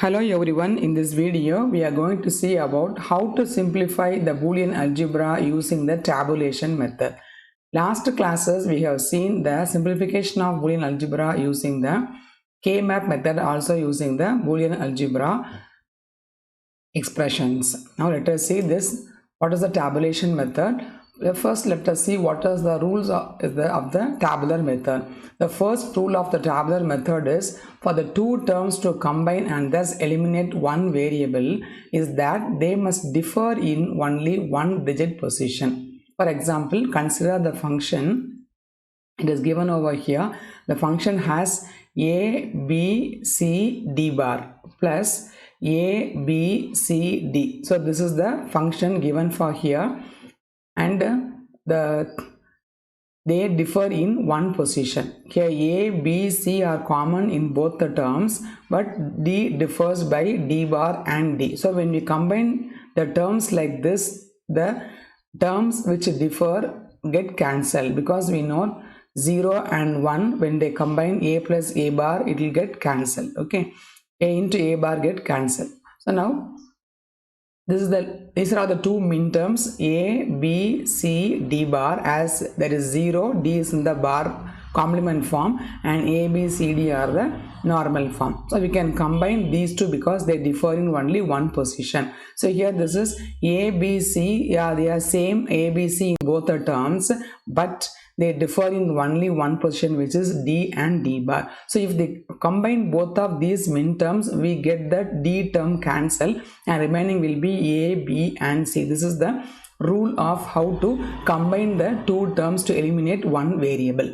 Hello everyone, in this video we are going to see about how to simplify the Boolean algebra using the tabulation method. Last classes we have seen the simplification of Boolean algebra using the K-map method, also using the Boolean algebra expressions. Now let us see this. What is the tabulation method? First let us see what is the rules of the tabular method. The first rule of the tabular method is for the two terms to combine and thus eliminate one variable is that they must differ in only one digit position. For example, consider the function. It is given over here. The function has a, b, c, d bar plus a, b, c, d. So this is the function given for here, and they differ in one position. Here a, b, c are common in both the terms, but d differs by d bar and d. So when we combine the terms like this, the terms which differ get cancelled, because we know 0 and 1, when they combine a plus a bar, it will get cancelled. Okay, a into a bar get cancelled. So now these are the two min terms a, b, c, d bar. As there is 0, d is in the bar complement form, and a, b, c, d are the normal form. So we can combine these two because they differ in only one position. So here this is a, b, c. Yeah, they are same a, b, c in both the terms, but they differ in only one position, which is d and d bar. So if they combine both of these min terms, we get the d term cancel and remaining will be a, b and c. This is the rule of how to combine the two terms to eliminate one variable.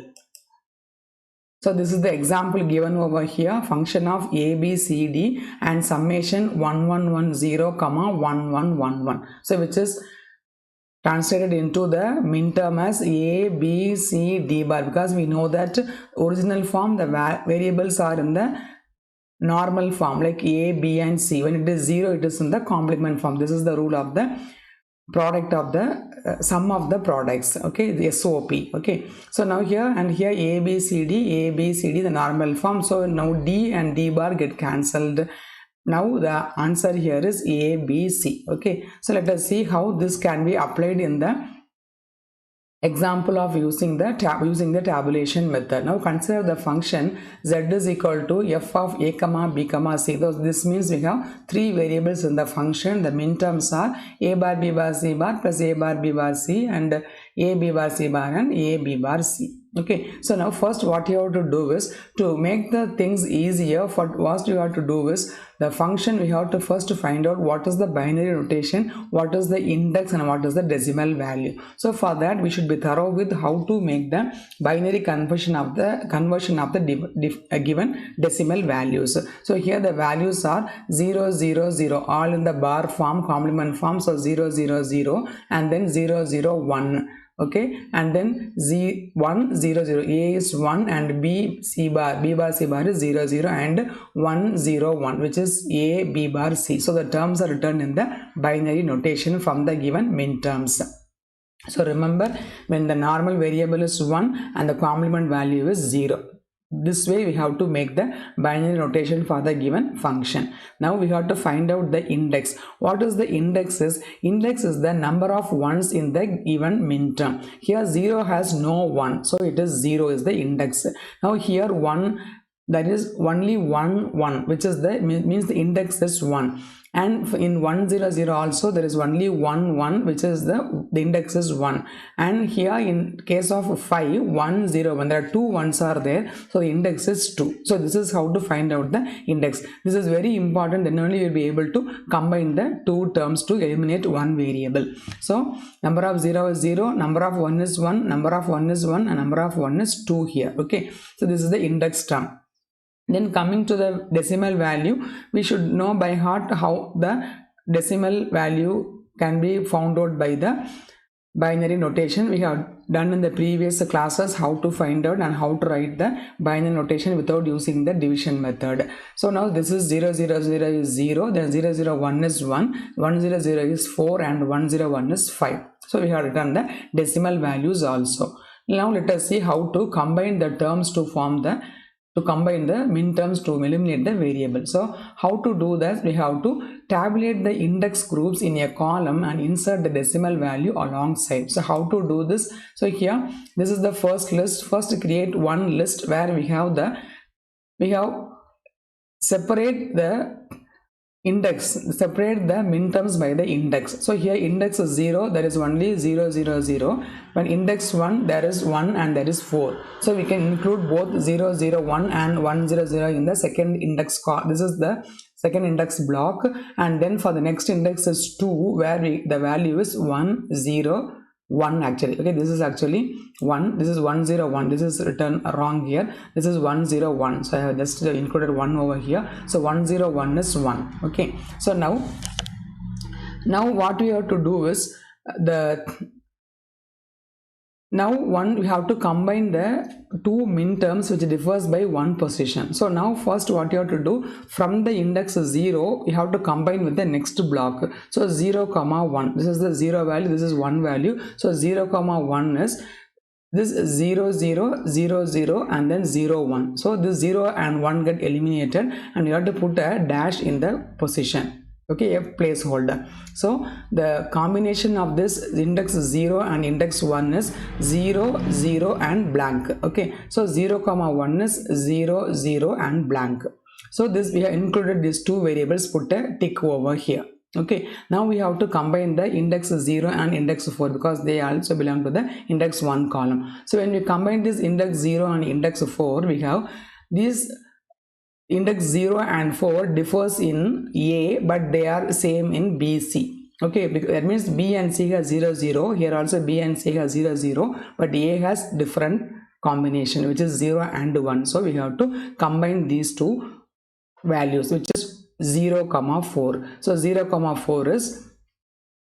So this is the example given over here. Function of a, b, c, d and summation 1110 comma 1111. So which is translated into the min term as a, b, c, d bar, because we know that original form the variables are in the normal form like a, b and c. When it is 0, it is in the complement form. This is the rule of the product of the sum of the products. Okay, the SOP. Okay, so now here and here a, b, c, d, the normal form. So now d and d bar get cancelled. Now the answer here is a, b, c. Okay, so let us see how this can be applied in the example of using the tabulation method. Now consider the function z is equal to f of a comma b comma c. This means we have three variables in the function. The min terms are a bar b bar c bar plus a bar b bar c and a b bar c bar and a b bar c. Okay, so now first what you have to do is, to make the things easier, what you have to do is the function we have to first find out what is the binary notation, what is the index and what is the decimal value. So for that we should be thorough with how to make the binary conversion of the given decimal values. So here the values are 0 0 0 all in the bar form, complement form. So 0 0 0 and then 0 0 1. Okay, and then z 1 0 0, a is 1 and b bar c bar is 0 0 and 1 0 1, which is a b bar c. So the terms are written in the binary notation from the given min terms. So remember, when the normal variable is 1 and the complement value is 0. This way we have to make the binary notation for the given function. Now we have to find out the index. What is the index is? Index is the number of ones in the given min term. Here 0 has no 1, so it is 0 is the index. Now here 1, that is only 1 1, which is the means the index is 1, and in 1 0 0 also there is only 1 1, which is the index is 1, and here in case of 5 1 0 1, there are two ones are there, so the index is 2. So this is how to find out the index. This is very important, then only you will be able to combine the two terms to eliminate one variable. So number of 0 is 0, number of 1 is 1, number of 1 is 1 and number of 1 is 2 here. Okay, so this is the index term. Then coming to the decimal value, we should know by heart how the decimal value can be found out by the binary notation. We have done in the previous classes how to find out and how to write the binary notation without using the division method. So now this is 0 0 0 is 0, then 0 0 1 is 1, 1 0 0 is 4 and 1 0 1 is 5. So we have written the decimal values also. Now let us see how to combine the terms to form the to combine the min terms to eliminate the variable. So how to do that? We have to tabulate the index groups in a column and insert the decimal value alongside. So how to do this? So here, this is the first list. First create one list where we have separate the index, separate the min terms by the index. So here index is 0, there is only 0 0 0. When index 1, there is 1 and there is 4. So we can include both 0 0 1 and 1 0 0 in the second index. This is the second index block, and then for the next index is 2, where the value is 1 0 1 actually. Okay, this is actually 1, this is 101, this is written wrong here, this is 101. So I have just included 1 over here. So 101 is 1. Okay, so now what we have to do is we have to combine the two min terms which differs by one position. So now first what you have to do, from the index 0 you have to combine with the next block. So 0 comma 1, this is the 0 value, this is 1 value. So 0 comma 1 is this 0 0 0 0 and then 0 1. So this 0 and 1 get eliminated, and you have to put a dash in the position. Okay, a placeholder. So the combination of this index 0 and index 1 is 0 0 and blank. Okay, so 0 comma 1 is 0 0 and blank. So this we have included these two variables, put a tick over here. Okay, now we have to combine the index 0 and index 4 because they also belong to the index 1 column. So when we combine this index 0 and index 4, we have these index 0 and 4 differs in A, but they are same in B, C. Okay, because that means B and C has 0 0. Here also B and C has 0 0, but A has different combination which is 0 and 1. So we have to combine these two values, which is 0 comma 4. So 0 comma 4 is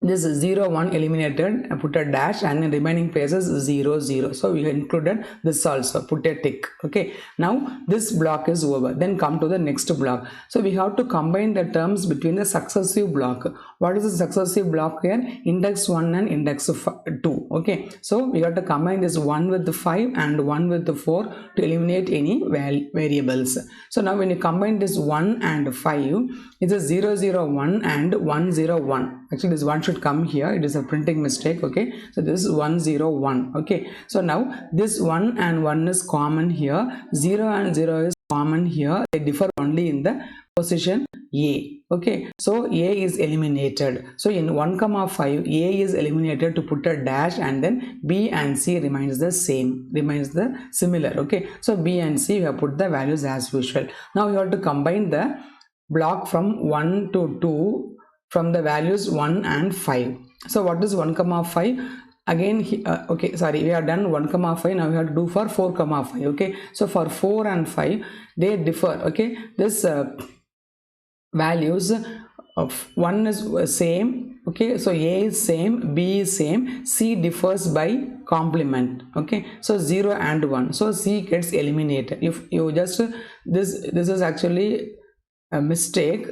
this 0 1 eliminated, put a dash, and in remaining places 0 0. So we included this also, put a tick. Okay, now this block is over. Then come to the next block. So we have to combine the terms between the successive block. What is the successive block here? Index 1 and index 2. Okay, so we have to combine this 1 with the 5 and 1 with the 4 to eliminate any variables. So now when you combine this 1 and 5, it's a 0 0 1 and 1 0 1. Actually this 1 should come here, it is a printing mistake. Okay, so this is 1 0 1. Okay, so now this 1 and 1 is common here, 0 and 0 is common here, they differ only in the position A. Okay, so A is eliminated. So in 1 comma 5 A is eliminated to put a dash, and then B and C remains the same, remains the similar. Okay, so B and C we have put the values as usual. Now you have to combine the block from 1 to 2 from the values 1 and 5. So what is 1 comma 5? Again okay, sorry, we have done 1 comma 5. Now we have to do for 4 comma 5. Okay, so for 4 and 5 they differ. Okay, this values of 1 is same. Okay, so A is same, B is same, C differs by complement. Okay, so 0 and 1, so C gets eliminated. If you just this is actually a mistake.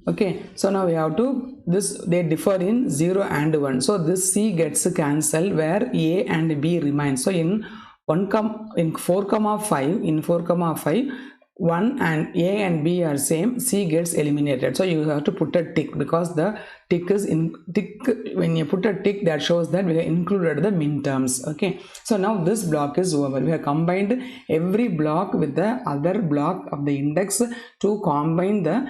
Okay, so now we have to they differ in 0 and 1, so this C gets cancelled where A and B remain. So in 4 comma 5 1 and A and B are same, C gets eliminated. So you have to put a tick, because the tick is when you put a tick, that shows that we have included the min terms. Okay, so now this block is over. We have combined every block with the other block of the index to combine the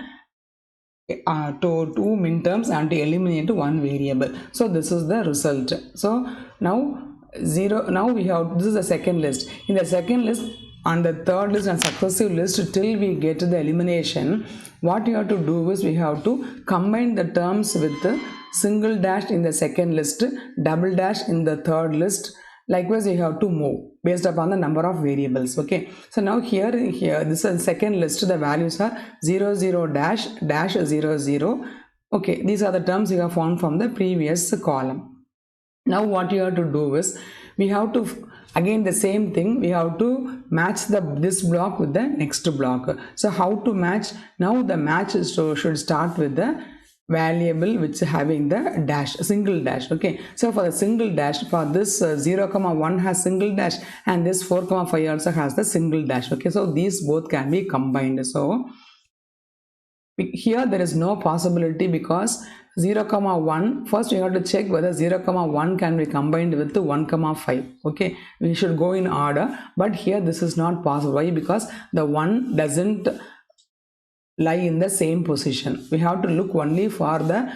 to two min terms and to eliminate one variable. So this is the result. So now we have, this is the second list. In the second list, on the third list and successive list, till we get to the elimination, what you have to do is we have to combine the terms with the single dash in the second list, double dash in the third list. Likewise, you have to move based upon the number of variables. Okay, so now here this is the second list. The values are 0 0 dash dash 0 0. Okay, these are the terms you have found from the previous column. Now what you have to do is we have to, again the same thing, we have to match this block with the next block. So how to match? Now the match should start with the variable which having the dash, single dash. Okay, so for the single dash, for this 0 comma 1 has single dash, and this 4 comma 5 also has the single dash. Okay, so these both can be combined. So here there is no possibility, because 0 comma 1, first we have to check whether 0 comma 1 can be combined with 1 comma 5. Okay, we should go in order, but here this is not possible. Why? Because the 1 doesn't lie in the same position. We have to look only for the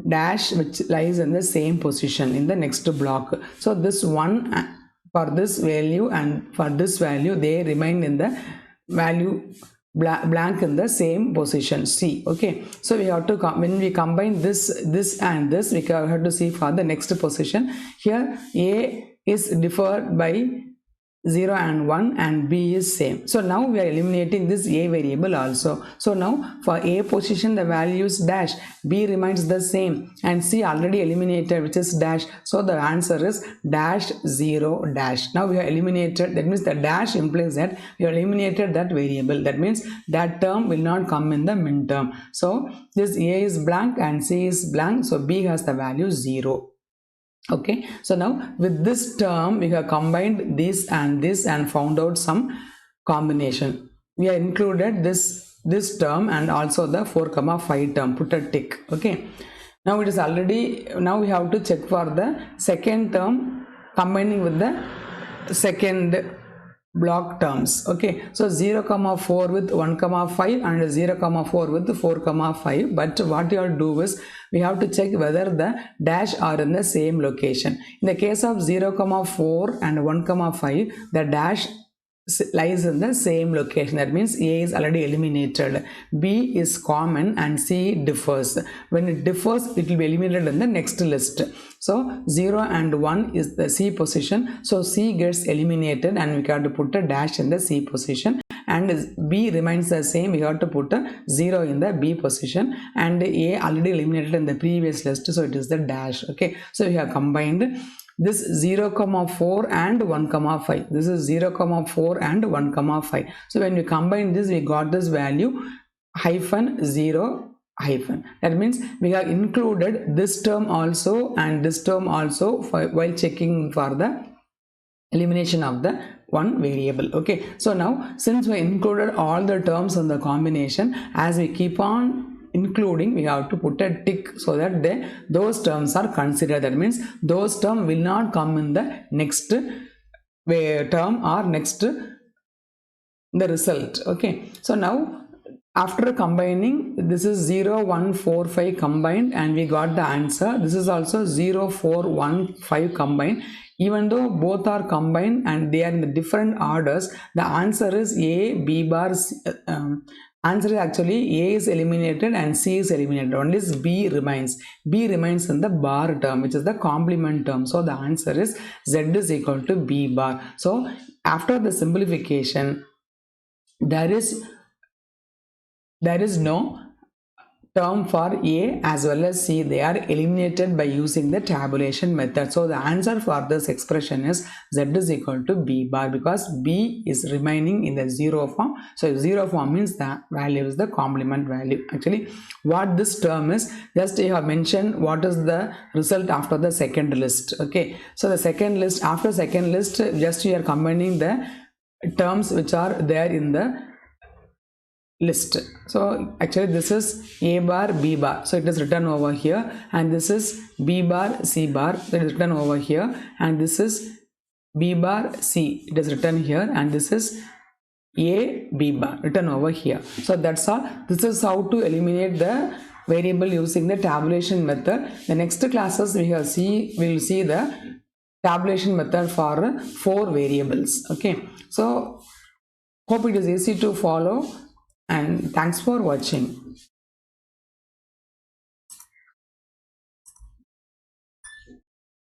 dash which lies in the same position in the next block. So this one for this value and for this value, they remain in the value blank in the same position C. Okay, so we have to when we combine this and this, we have to see for the next position. Here A is differed by 0 and 1 and B is same. So now we are eliminating this A variable also. So now for A position the value is dash, B remains the same, and C already eliminated, which is dash. So the answer is dash 0 dash. Now we have eliminated, that means the dash implies that we have eliminated that variable. That means that term will not come in the min term. So this A is blank and C is blank, so B has the value 0. Okay, so now with this term we have combined this and found out some combination. We have included this term and also the 4 comma 5 term, put a tick. Okay, now it is already, now we have to check for the second term combining with the second block terms. Okay, so 0 comma 4 with 1 comma 5 and 0 comma 4 with 4 comma 5. But what you have to do is we have to check whether the dash are in the same location. In the case of 0 comma 4 and 1 comma 5, the dash lies in the same location. That means A is already eliminated, B is common, and C differs. When it differs, it will be eliminated in the next list. So 0 and 1 is the C position, so C gets eliminated and we have to put a dash in the C position, and B remains the same, we have to put a 0 in the B position, and A already eliminated in the previous list, so it is the dash. Okay, so we have combined this 0 comma 4 and 1 comma 5. This is 0 comma 4 and 1 comma 5. So when we combine this, we got this value hyphen 0 hyphen. That means we have included this term also and this term also while checking for the elimination of the one variable. Okay, so now since we included all the terms in the combination, as we keep on including, we have to put a tick so that those terms are considered. That means those terms will not come in the next term or next the result. Okay, so now after combining, this is 0 1 4 5 combined and we got the answer. This is also 0 4 1 5 combined. Even though both are combined and they are in the different orders, the answer is A, B bar, answer is actually A is eliminated and C is eliminated. Only B remains. B remains in the bar term, which is the complement term. So the answer is Z is equal to B bar. So after the simplification, there is no term for A as well as C. They are eliminated by using the tabulation method. So the answer for this expression is Z is equal to B bar, because B is remaining in the 0 form. So 0 form means the value is the complement value. Actually what this term is, just you have mentioned what is the result after the second list. Okay, so the second list, after second list, just you are combining the terms which are there in the list. So actually this is A bar B bar, so it is written over here, and this is B bar C bar, so it is written over here, and this is B bar C, it is written here, and this is A B bar written over here. So that's all. This is how to eliminate the variable using the tabulation method. The next classes we will see the tabulation method for 4 variables. Okay, so hope it is easy to follow, and thanks for watching.